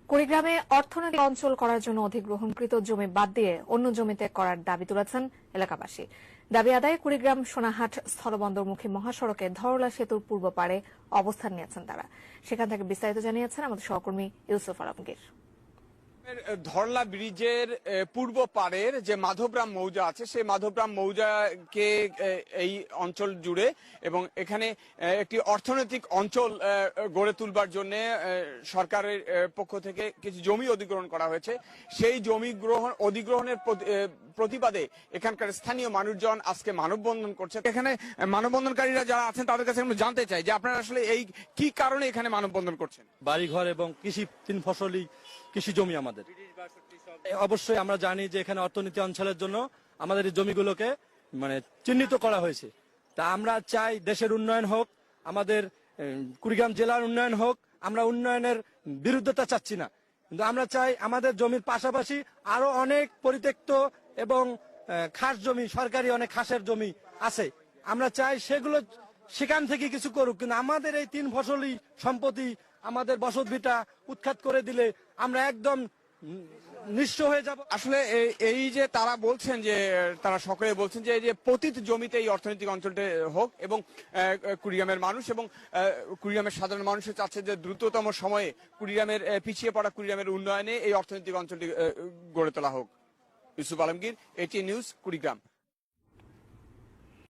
কুড়িগ্রামে অর্থনৈতিক অঞ্চল করার জন্য অধিগ্রহণকৃত জমি বাদ দিয়ে অন্য জমি ত্যাগ করার দাবি তুলেছেন এলাকাবাসী। দাবি আদায়ে কুড়িগ্রাম সোনাহাট স্থলবন্দরমুখী মহাসড়কে ধরলা সেতুর পূর্ব পাড়ে অবস্থান নিয়েছেন তারা। সেখান থেকে বিস্তারিত জানিয়েছেন আমাদের সহকর্মী ইউসুফ আলমগীর। ধরলা ব্রিজের পূর্ব পাড়ের যে মাধবরাম মৌজা আছে সেই মাধবরাম মৌজাকে এই অঞ্চল জুড়ে এবং এখানে একটি অর্থনৈতিক অঞ্চল গড়ে তুলবার জন্য সরকারের পক্ষ থেকে কিছু জমি অধিগ্রহণ করা হয়েছে। সেই জমি অধিগ্রহণের প্রতিবাদে এখানকার স্থানীয় মানুষজন আজকে মানববন্ধন করছে। এখানে মানববন্ধনকারীরা যারা আছেন তাদের কাছে আমরা জানতে চাই যে আপনারা আসলে এই কি কারণে এখানে মানববন্ধন করছেন। বাড়িঘর এবং কৃষি 3 ফসলি কৃষি জমি আমাদের। অবশ্যই আমরা জানি যে এখানে অর্থনীতি অঞ্চলের জন্য আমাদের এই জমিগুলোকে চিহ্নিত করা হয়েছে। তা আমরা চাই দেশের উন্নয়ন হোক, আমাদের কুড়িগ্রাম জেলার উন্নয়ন হোক। আমরা উন্নয়নের বিরুদ্ধতা চাচ্ছি না, কিন্তু আমরা চাই আমাদের জমির পাশাপাশি আরো অনেক পরিত্যক্ত এবং খাস জমি, সরকারি অনেক খাসের জমি আছে। আমরা চাই সেগুলো সেখান থেকে কিছু করুক, কিন্তু আমাদের এই 3 ফসলি সম্পত্তি, আমাদের বসতভিটা উৎখাত করে দিলে আমরা একদম নিঃস্ব হয়ে যাব। আসলে এই যে তারা বলছেন যে তারা সকলে বলছেন যে এই যে পতিত জমিতে এই অর্থনৈতিক অঞ্চলটা হোক এবং কুড়িগ্রামের মানুষ এবং কুড়িগ্রামের সাধারণ মানুষের চাচ্ছে যে দ্রুততম সময়ে কুড়িগ্রামের পিছিয়ে পড়া কুড়িগ্রামের উন্নয়নে এই অর্থনৈতিক অঞ্চলটি গড়ে তোলা হোক। Yusuf Alamgir, ATN news, Kurigram.